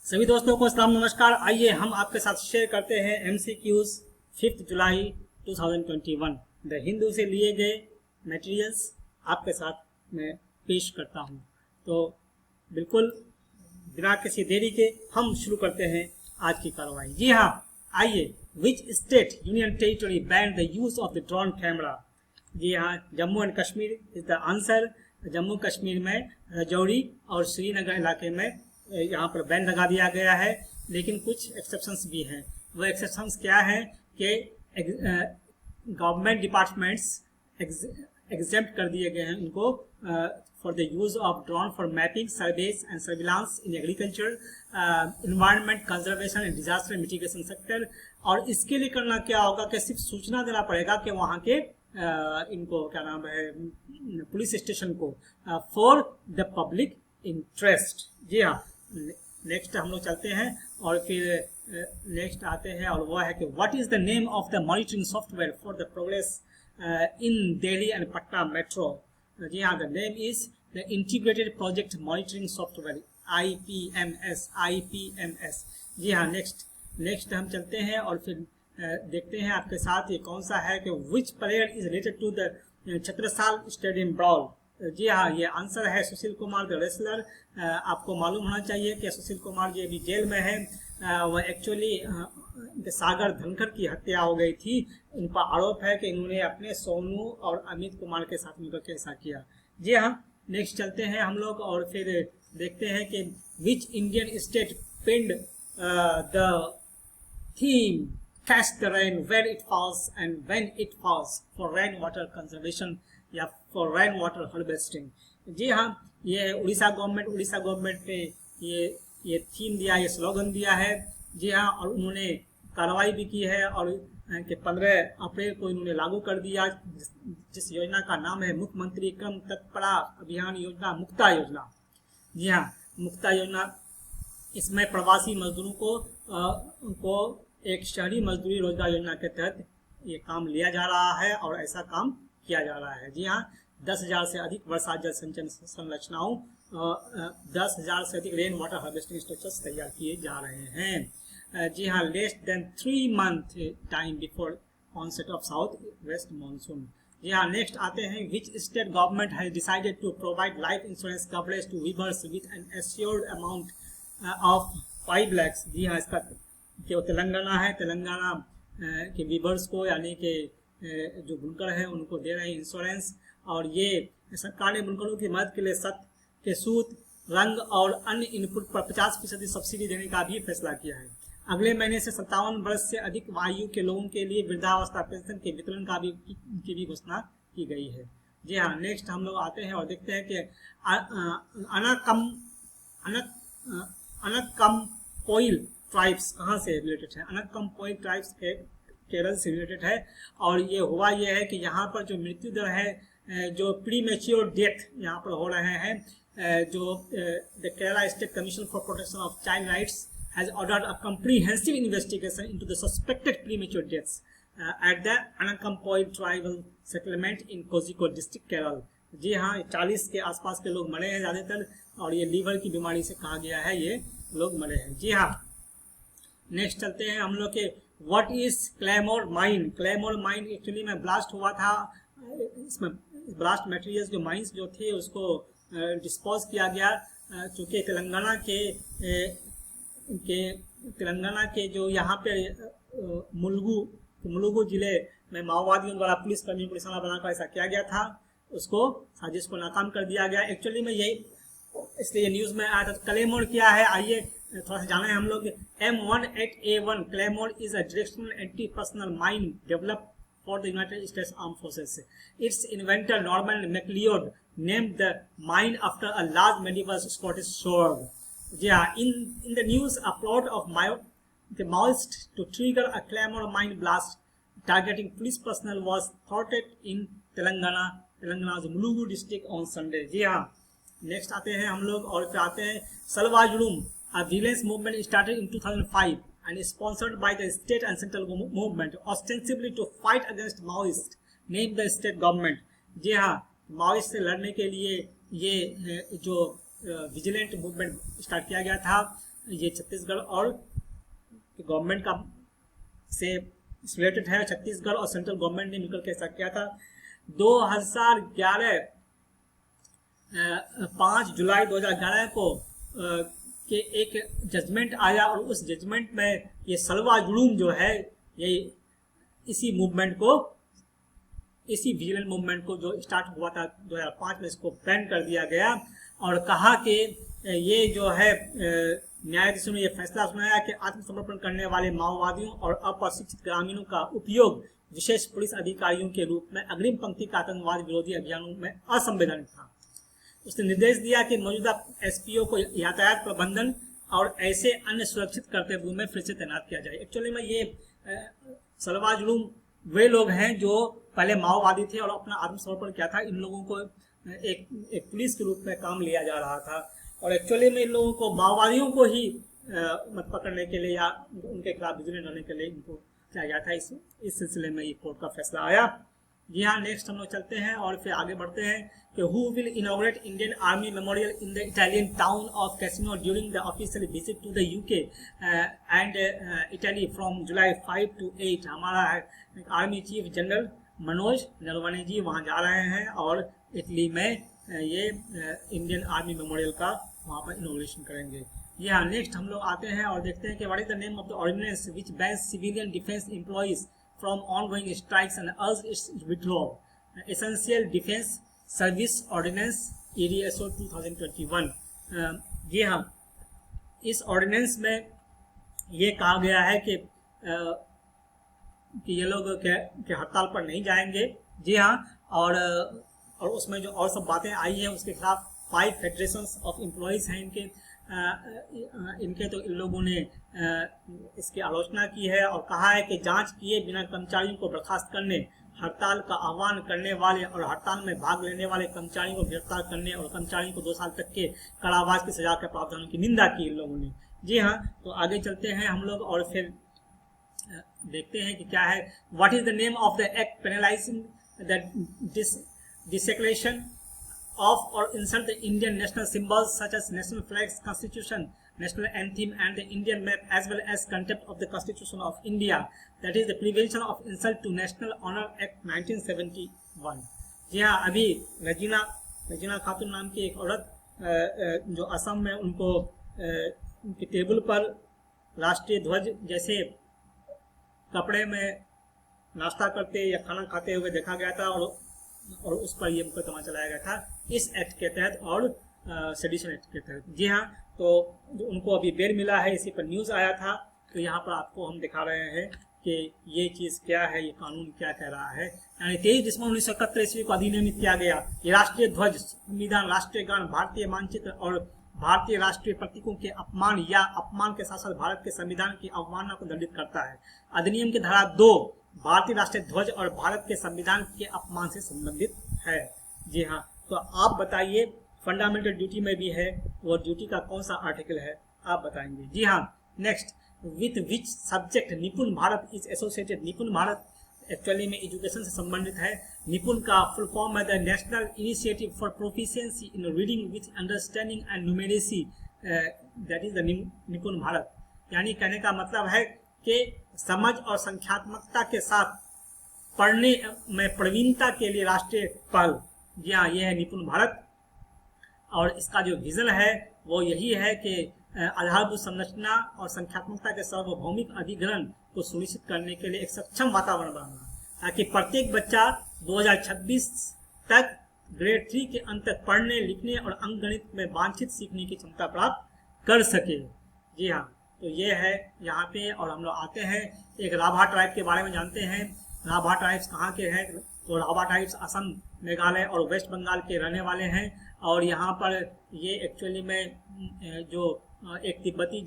सभी दोस्तों को सलाम नमस्कार। आइए हम आपके साथ शेयर करते हैं MCQs 5 जुलाई 2021 द हिंदू से लिए गए मटेरियल्स आपके साथ मैं पेश करता हूं। तो बिल्कुल बिना किसी देरी के हम शुरू करते हैं आज की कार्रवाई। जी हाँ, आइए। Which state union territory ban the use of the drone camera? जी हाँ, Jammu and Kashmir is the answer. Jammu Kashmir में राजौरी और श्रीनगर इलाके में यहाँ पर बैन लगा दिया गया है, लेकिन कुछ एक्सेप्शंस भी हैं। वो एक्सेप्शंस क्या हैं कि गवर्नमेंट डिपार्टमेंट्स एग्जेम्प्ट कर दिए गए हैं उनको for the use of drone for mapping, surveys and surveillance in agriculture, environment conservation and disaster mitigation sector. और इसके लिए करना क्या होगा कि सिर्फ सूचना देना पड़ेगा कि वहाँ के इनको क्या नाम है पुलिस स्टेशन को फॉर द पब्लिक इंटरेस्ट। जी हाँ, नेक्स्ट हम लोग चलते हैं और फिर नेक्स्ट आते हैं और वह है कि what is the name of the monitoring software for the progress in Delhi and Patna metro? जी हाँ, the name is the integrated project monitoring software IPMS। जी हाँ, नेक्स्ट हम चलते हैं और फिर देखते हैं आपके साथ ये कौन सा है कि which parade is related to the Chhatrasal stadium ब्राwl? जी हाँ, ये आंसर है सुशील कुमार द रेसलर। आपको मालूम होना चाहिए कि सुशील कुमार जी अभी जेल में है। वह एक्चुअली सागर धनखड़ की हत्या हो गई थी। उन पर आरोप है कि इन्होंने अपने सोनू और अमित कुमार के साथ मिलकर के ऐसा किया। जी हाँ, नेक्स्ट चलते हैं हम लोग और फिर देखते हैं कि which Indian state pinned the theme catch the rain where it falls and when it falls for rain water conservation या फॉर रेन वाटर हार्वेस्टिंग? जी हाँ, ये उड़ीसा गवर्नमेंट ने ये थीम दिया, ये स्लोगन दिया है। जी हाँ, और उन्होंने कार्रवाई भी की है और कि 15 अप्रैल को इन्होंने लागू कर दिया, जिस योजना का नाम है मुख्यमंत्री क्रम तत्परा अभियान योजना, मुक्ता योजना। जी हाँ, मुक्ता योजना, इसमें प्रवासी मजदूरों को एक शहरी मजदूरी रोजगार योजना के तहत ये काम लिया जा रहा है और ऐसा काम किया जा रहा है। जी हाँ, 10,000 से अधिक वर्षा जल संचयन संरचनाओं, 10,000 से अधिक रेन वाटर हार्वेस्टिंग स्ट्रक्चर्स तैयार किए जा रहे हैं। जी हाँ, less than 3 month time before onset of south west monsoon. जी हाँ, नेक्स्ट आते हैं। Which state government has decided to provide life insurance coverage to weavers with an assured amount of 5 lakh? जी हाँ, इसका जो तेलंगाना है, तेलंगाना के वीवर्स को यानी कि जो बुनकर है उनको दे रहे हैं इंश्योरेंस। और ये सरकार ने बुनकरों की मदद के लिए सत्त के सूत, रंग और अन्य इनपुट पर 50% सब्सिडी देने का भी फैसला किया है। अगले महीने से 57 वर्ष से अधिक आयु के लोगों के लिए वृद्धावस्था पेंशन के वितरण का भी घोषणा की गई है। जी हाँ, नेक्स्ट हम लोग आते हैं और देखते हैं कि अनकम्पोइल ट्राइब्स कहाँ से रिलेटेड है? अनकम्पोइल ट्राइब्स के केरल से रिलेटेड है। और ये हुआ ये है कि यहाँ पर जो मृत्यु दर है, जो प्री मेच्योर डेथ यहाँ पर हो रहे हैं, जो the Kerala state commission for protection of child rights has ordered a comprehensive investigation into the suspected premature deaths at the Anakkampoyil tribal settlement in Kozhikode district Kerala. जी हाँ, 40 के आसपास के लोग मरे हैं ज़्यादातर, और ये लीवर की बीमारी से कहा गया है ये लोग मरे हैं। जी हाँ, नेक्स्ट चलते हैं हम लोग के what is claymore mine? Claymore mine actually में ब्लास्ट हुआ था। इसमें ब्लास्ट मटेरियल्स जो माइंस जो थे उसको डिस्पोज किया गया, चूँकि तेलंगाना के जो यहाँ पे मुलुगु जिले में माओवादियों द्वारा पुलिस कर्मियों को निशाना बनाकर ऐसा किया गया था, उसको साजिश को नाकाम कर दिया गया। एक्चुअली में यही इसलिए न्यूज़ में आया था। क्लेमोर क्या है, आइए थोड़ा सा जाना है हम लोग। M18A1 claymore is a directional anti personal mine developed for the United States Armed Forces. Its inventor Norman McLeod named the mine after a large medieval Scottish sword. Yeah, in the news, a plot of the Maoists to trigger a Claymore mine blast targeting police personnel was thwarted in Telangana's Murugu district on Sunday. जी हाँ, next आते हैं हम लोग और फिर आते हैं सलवा जुलूम, a violence movement started in 2005 and is sponsored by the state and central movement ostensibly to fight against Maoists, named the state government. जी हाँ, माओइस्ट से लड़ने के लिए ये जो विजिलेंट मूवमेंट स्टार्ट किया गया था ये छत्तीसगढ़ और गवर्नमेंट का से रिलेटेड है। छत्तीसगढ़ और सेंट्रल गवर्नमेंट ने मिलकर के ऐसा किया था। 2011 5 जुलाई 2011 को के एक जजमेंट आया और उस जजमेंट में ये सलवा जुलूम जो है ये इसी विजिलेंट मूवमेंट को जो स्टार्ट हुआ था 2005 में, इसको बैन कर दिया गया और कहा कि ये जो है न्यायाधीशों ने यह फैसला सुनाया कि आत्मसमर्पण करने वाले माओवादियों और अप्रशिक्षित ग्रामीणों का उपयोग विशेष पुलिस अधिकारियों के रूप में अग्रिम पंक्ति का आतंकवाद विरोधी अभियानों में असंवैधानिक था। उसने निर्देश दिया कि मौजूदा एसपीओ को यातायात प्रबंधन और ऐसे अन्य सुरक्षित कर्तव्यों में फिर से तैनात किया जाए। एक्चुअली में ये सलवा जुलूम वे लोग हैं जो पहले माओवादी थे और अपना आत्मसमर्पण किया था। इन लोगों को एक पुलिस के रूप में काम लिया जा रहा था और एक्चुअली में इन लोगों को माओवादियों को ही मत पकड़ने के लिए या उनके खिलाफ विजिलेंट होने के लिए इनको किया गया था। इस सिलसिले में ये कोर्ट का फैसला आया। जी हाँ, नेक्स्ट हम लोग चलते हैं और फिर आगे बढ़ते हैं कि who will inaugurate Indian army memorial in the Italian town of Cassino during the official visit to the UK and Italy from July 5 to 8। हमारा army chief general Manoj Naravane ji वहाँ जा रहे हैं और इटली में ये इंडियन आर्मी मेमोरियल का वहाँ पर इनॉग्रेशन करेंगे। जी हाँ, नेक्स्ट हम लोग आते हैं और देखते हैं कि what is the name of the ordinance which bans civilian defence employees from ongoing strikes and urge its withdrawal. Essential Defense Service Ordinance EDSO 2021। जी हाँ, इस ऑर्डिनेंस में ये कहा गया है कि ये लोग के हड़ताल पर नहीं जाएंगे। जी हाँ, और उसमें जो और सब बातें आई हैं उसके खिलाफ 5 फेडरेशंस ऑफ एम्प्लॉइज हैं इनके तो इन लोगों ने इसकी आलोचना की है और कहा है कि जांच किए बिना कर्मचारियों को बर्खास्त करने, हड़ताल का आह्वान करने वाले और हड़ताल में भाग लेने वाले कर्मचारियों को गिरफ्तार करने और कर्मचारियों को 2 साल तक के कारावास की सजा के प्रावधानों की निंदा की इन लोगों ने। जी हाँ, तो आगे चलते हैं हम लोग और फिर देखते हैं कि क्या है। What is the name of the act penalizing the desecration of or insult the Indian national symbols such as national flags, constitution, national anthem and the Indian map, as well as contempt of the Constitution of India, that is the Prevention of Insult to National Honor Act 1971। जी हाँ, अभी रजीना खातून नाम की एक औरत जो असम में उनको उनके टेबल पर राष्ट्रीय ध्वज जैसे कपड़े में नाश्ता करते या खाना खाते हुए देखा गया था और उस पर यह मुकदमा चलाया गया था इस एक्ट के तहत और सेडिशन एक्ट के तहत। जी हाँ, तो उनको अभी बेल मिला है, इसी पर न्यूज़ आया था, तो यहाँ पर आपको हम दिखा रहे हैं कि ये चीज़ क्या है, ये कानून क्या कह रहा है। यानी 23 दिसंबर 1971 ईस्वी को अधिनियमित किया गया। ये राष्ट्रीय ध्वज, संविधान, राष्ट्रीय गान, भारतीय मानचित्र और भारतीय राष्ट्रीय प्रतीकों के अपमान या अपमान के साथ साथ भारत के संविधान की अवमानना को दंडित करता है। अधिनियम की धारा 2 भारतीय राष्ट्रीय ध्वज और भारत के संविधान के अपमान से संबंधित है। जी हाँ, तो आप बताइए फंडामेंटल ड्यूटी में भी है, वो ड्यूटी का कौन सा आर्टिकल है आप बताएंगे। जी हाँ, नेक्स्ट, विथ विच सब्जेक्ट निपुण भारत इज एसोसिएटेड। निपुण भारत एक्चुअली में एजुकेशन से संबंधित है। निपुण का फुल फॉर्म है the national initiative for proficiency in reading with understanding and numeracy, that is the निपुण भारत। यानी कहने का मतलब है कि समझ और संख्यात्मकता के साथ पढ़ने में प्रवीणता के लिए राष्ट्रीय पहल। जी हाँ, ये है निपुण भारत और इसका जो विजन है वो यही है कि आधारभूत संरचना और संख्यात्मकता के सार्वभौमिक अधिग्रहण को सुनिश्चित करने के लिए एक सक्षम वातावरण बनाना, ताकि प्रत्येक बच्चा 2026 तक ग्रेड 3 के अंत तक पढ़ने, लिखने और अंकगणित में वांछित सीखने की क्षमता प्राप्त कर सके। जी हाँ, तो ये है यहाँ पे। और हम लोग आते हैं एक राभा ट्राइब के बारे में जानते हैं। राभा ट्राइब्स कहाँ के हैं? तो राभा ट्राइब्स असम, मेघालय और वेस्ट बंगाल के रहने वाले हैं और यहाँ पर ये एक्चुअली में जो एक तिब्बती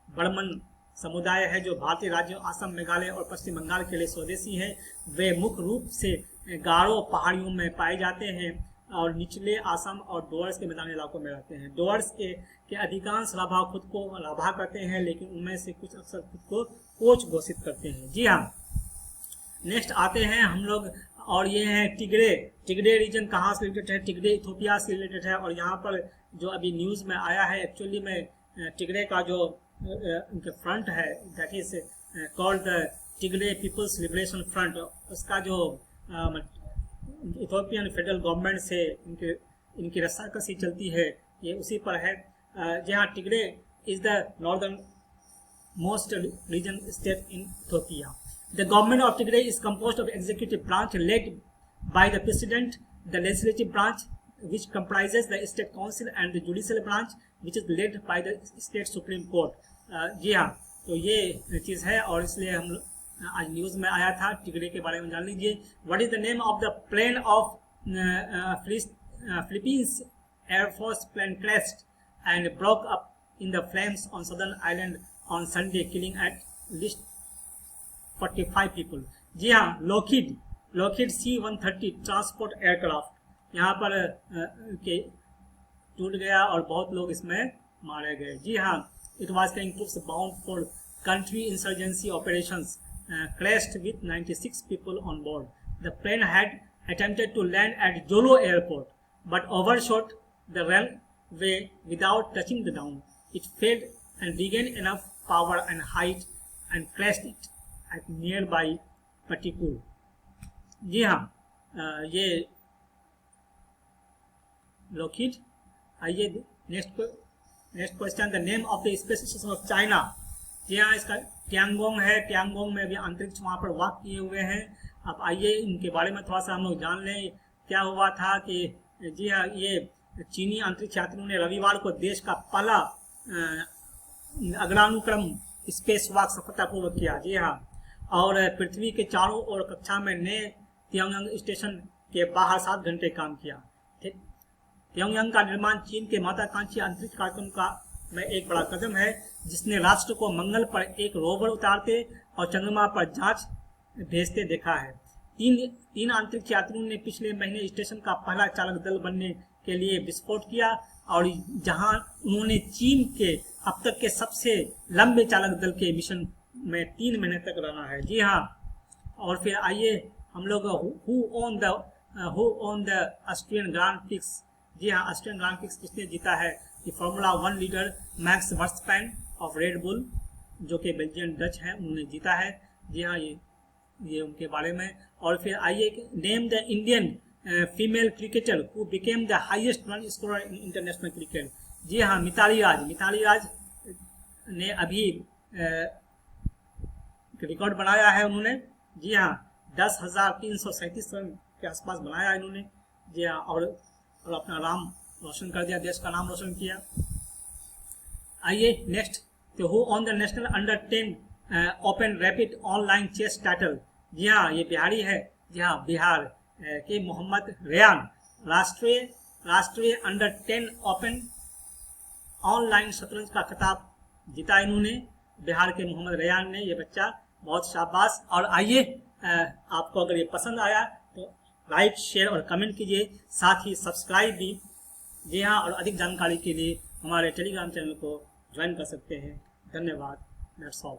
बर्मन समुदाय है जो भारतीय राज्यों असम, मेघालय और पश्चिम बंगाल के लिए स्वदेशी हैं। वे मुख्य रूप से गारो पहाड़ियों में पाए जाते हैं और निचले असम और डोअर्स के मैदानी इलाकों में रहते हैं। डोअर्स के अधिकांश राभा खुद को राभा कहते हैं, लेकिन उनमें से कुछ अक्सर खुद को कोच घोषित करते हैं। जी हाँ, नेक्स्ट आते हैं हम लोग और ये है टिग्रे रीजन कहाँ से रिलेटेड है? टिग्रे इथोपिया से रिलेटेड है और यहाँ पर जो अभी न्यूज़ में आया है एक्चुअली में टिग्रे का जो उनके फ्रंट है, that is called the Tigray People's Liberation Front, उसका जो इथोपियन फेडरल गवर्नमेंट से इनकी रस्साकसी चलती है, ये उसी पर है। जी हाँ, Tigray is the northern most region state in Ethiopia. The government of Tigray is composed of executive branch led by the president, the legislative branch which comprises the state council and the judicial branch which is led by the state supreme court। जी हाँ, तो ये चीज़ है और इसलिए हम आज news में आया था, टिग्रे के बारे में जान लीजिए। What is the name of the plane of Philippines air force plane crashed and broke up in the flames on southern island on Sunday, killing at least 45 people। जी हाँ, लॉकहीड C-130 ट्रांसपोर्ट एयरक्राफ्ट यहाँ पर के टूट गया और बहुत लोग इसमें मारे गए। जी हाँ, it was carrying troops bound for country insurgency operations, crashed with 96 people on board। The plane had attempted to land at Jolo airport but overshot the runway without touching the ground। It failed and regained enough power and height and crashed it at nearby Patikul। जी हाँ, ये Lockheed. आइए next question, the name of the space station of China. जी हाँ, इसका Tiangong है। Tiangong में भी अंतरिक्ष वहाँ पर वाक किए हुए हैं। अब आइए इनके बारे में थोड़ा सा हम लोग जान लें। क्या हुआ था कि जी हाँ, ये चीनी अंतरिक्ष यात्रियों ने रविवार को देश का पहला अग्रानुक्रम स्पेस वॉक सफलतापूर्वक किया। जी हाँ, और पृथ्वी के चारों ओर कक्षा में नए तियांगोंग स्टेशन के बाहर 7 घंटे काम किया। ठीक, तियांगोंग का निर्माण चीन के महत्वाकांक्षी अंतरिक्ष कार्यक्रम का में एक बड़ा कदम है, जिसने राष्ट्र को मंगल पर एक रोवर उतारते और चंद्रमा पर जांच भेजते देखा है। तीन अंतरिक्ष यात्रियों ने पिछले महीने स्टेशन का पहला चालक दल बनने के लिए विस्फोट किया और जहां उन्होंने चीन के अब तक के सबसे लंबे चालक दल के मिशन में 3 महीने तक रहना है। जी हाँ, और फिर आइए हम लोग who won the Austrian grand prix. जी हाँ, ऑस्ट्रियन ग्रांड प्रिक्स किसने जीता है? ये formula 1 leader Max Verstappen of Red Bull, जो कि बेल्जियन डच हैं, उन्होंने जीता है। जी हाँ, ये उनके बारे में। और फिर आइए, name the Indian female cricketer who became the highest run scorer in international cricket. जी हाँ, मिताली राज ने अभी रिकॉर्ड बनाया है उन्होंने। जी हाँ, 10,337 रन के आसपास बनाया इन्होंने। जी हाँ, और अपना नाम रोशन कर दिया, देश का नाम रोशन किया। आइए नेक्स्ट, तो who won the national under 10 open rapid online chess title. जी हाँ, ये बिहारी है। जी हाँ, बिहार के मोहम्मद रेयान राष्ट्रीय अंडर 10 ओपन ऑनलाइन शतरंज का खिताब जीता इन्होंने। बिहार के मोहम्मद रेयान ने, ये बच्चा बहुत शाबाश। और आइए, आपको अगर ये पसंद आया तो लाइक, शेयर और कमेंट कीजिए, साथ ही सब्सक्राइब भी। जी हाँ, और अधिक जानकारी के लिए हमारे टेलीग्राम चैनल को ज्वाइन कर सकते हैं। धन्यवाद। That's all.